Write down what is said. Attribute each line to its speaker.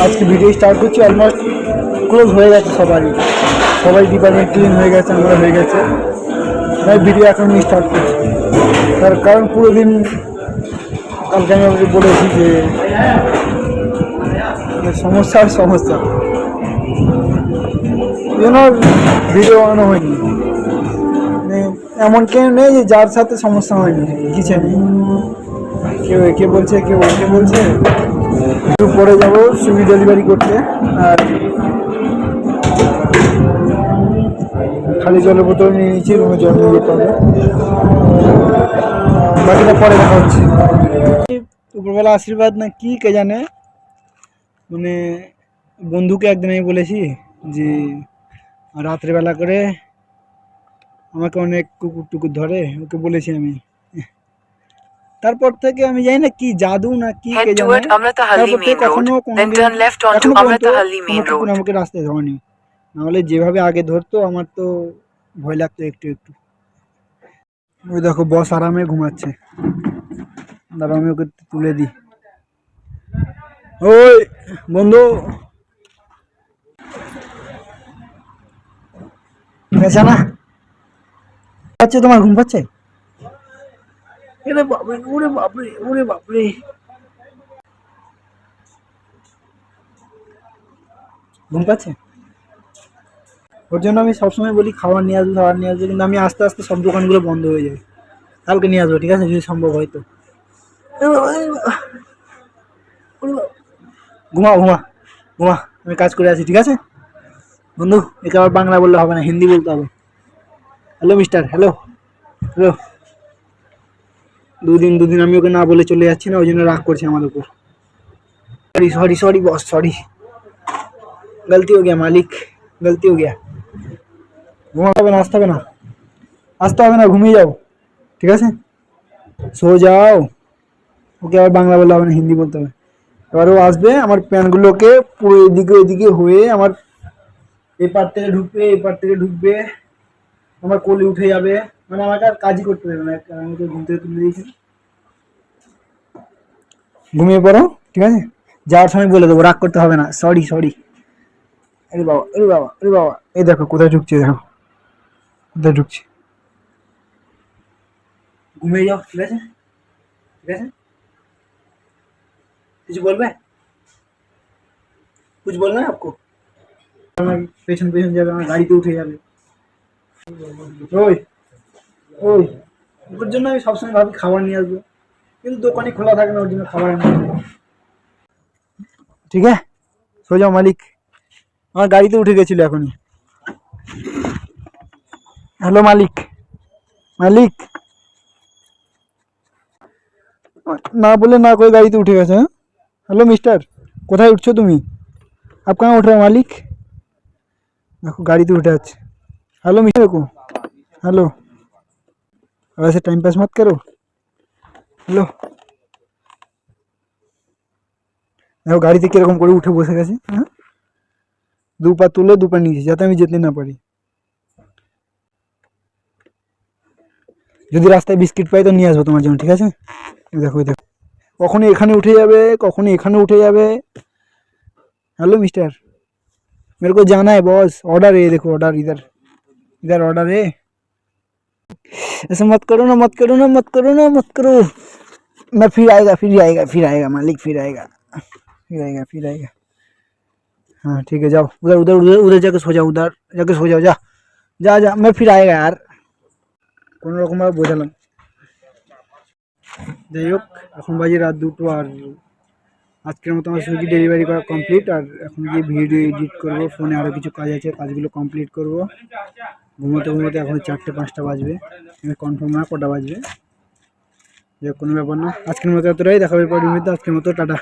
Speaker 1: আজকে video start করছি। Almost close হয়ে গেছে, সবাই ডিপার্টমেন্ট ক্লিন হয়ে গেছে, আমরা হয়ে গেছে। তাই ভিডিও এখন স্টার্ট করছি। তার কারণ পুরো দিন কালকে আমি আপনাকে বলেছি যে সমস্যা ভিডিও বানানো হয়নি। এমন কেউ নেই যে যার সাথে সমস্যা হয়নি, কিছু নেই। কেউ একে বলছে, কেউ ওকে বলছে। একটু পরে যাবো সুইগি ডেলিভারি করতে, আর খালি জলের বোতল নিয়ে নিচ্ছি, রুমে জল নিয়ে যেতে হবে। বাকিটা পরে দেখা হচ্ছে। উপরবেলা আশীর্বাদ না কি কে জানে, মানে বন্ধুকে একদিন আমি বলেছি যে রাত্রেবেলা করে আমাকে অনেক কুকুর ধরে, ওকে বলেছি আমি। তারপর থেকে আমি জানি না কি জাদু না কি কে জানে, তারপর থেকে কখনো কুকুর আমাকে রাস্তায় ধরেনি। নাহলে যেভাবে আগে ধরতো আমার তো ভয় লাগতো একটু একটু। ওই দেখো বস আরামে ঘুমাচ্ছে, দাঁড়া আমি ওকে তুলে দিই। ওই বন্ধু, না পাচ্ছে, তোমার ঘুম পাচ্ছে? ওরে বাপরে, ওরে বাপরে, ওরে বাপরে, ঘুম পাচ্ছে। ওর জন্য আমি সবসময় বলি খাবার নিয়ে আসবো, কিন্তু আমি আস্তে আস্তে সব দোকানগুলো বন্ধ হয়ে যায়। কালকে নিয়ে আসবো, ঠিক আছে, যদি সম্ভব হয় তো। ঘুমা ঘুমা ঘুমা, আমি কাজ করে আছি, ঠিক আছে বন্ধু। একে আবার বাংলা বললে হবে না, হিন্দি বলতে হবে। Hello mister, hello hello. দুদিন আমি ওকে না বলে চলে যাচ্ছি না, ওই জন্য রাগ করছে আমার উপর। सॉरी बॉस, सॉरी, गलती हो गया मालिक, गलती हो गया। ঘুমাতে হবে না, আসতে হবে না, ঘুমিয়ে যাও, ঠিক আছে, সো যাও। ওকে আবার বাংলা বললে হবে না, হিন্দি বলতে হবে। এবার ও আসবে, আমার প্যানগুলোকে পুরো এদিকে হয়ে আমার এপার থেকে ঢুকবে, আমার কোলে উঠে যাবে, মানে আমাকে আর কাজই করতে দেবে না। আমাকে ঘুম থেকে তুলে দিয়েছি, ঘুমিয়ে পড়ো, ঠিক আছে, যাওয়ার সময় বলে দেবো, রাগ করতে হবে না, সরি। আরে বাবা, এই দেখো কোথায় ঢুকছে, দেখো কোথায় ঢুকছে। ঘুমিয়ে যাও, ঠিক আছে, কিছু বলবে? कुछ बोलना है आपको? পেছন যাবে, আমার গাড়িতে উঠে যাবে। ওই ওই ওর জন্য আমি সবসময় ভাবি খাবার নিয়ে আসবো, কিন্তু দোকানে খোলা থাকে না, ওর জন্য খাবার নিয়ে আসবো। ঠিক আছে, সো যাও মালিক, আমার গাড়িতে উঠে গেছিল এখনই। হ্যালো মালিক, না বলে না করে গাড়িতে উঠে গেছে। হ্যাঁ, হ্যালো मिस्टर, কোথায় উঠছো তুমি? आप कहाँ उठ रहे हो मालिक? देखो गाड़ी तो उठे আছে। हेलो मिस्टर को, हेलो, वैसे टाइम पास मत करो। हेलो, দেখো গাড়িতে কিরকম করে উঠে বসে গেছে। হ্যাঁ, দু পা তুলে দু পা নিচে, যাতে আমি যেতে না পারি। যদি রাস্তায় বিস্কিট পাই তো নিয়ে আসবো তোমার জন্য, ঠিক আছে। দেখো কখনো এখানে উঠে যাবে, কখনো এখানে উঠে যাবে। हेलो मिस्टर, मेरे को जाना है बॉस, ऑर्डर है, देखो ऑर्डर, इधर ऑर्डर है। ऐसा मत करो ना, मैं फिर आएगा मालिक, फिर आएगा। हाँ ठीक है, जाओ उधर जाके सो जाओ, जा मैं फिर आएगा यार। কোনো রকম ভাবে বোঝালাম। যাই হোক, এখন বাজে রাত 2টো, আর আজকের মতো আমার সুইগি ডেলিভারি করা কমপ্লিট। আর এখন গিয়ে ভিডিও এডিট করবো, ফোনে আরও কিছু কাজ আছে, কাজগুলো কমপ্লিট করবো। ঘুমোতে এখন 4-5টা বাজবে, আমি কনফার্ম না কটা বাজবে। যে কোনো ব্যাপার না, আজকের মতো এতটাই, দেখা হবে পরের ভিডিওতে। আজকের মতো টাটা।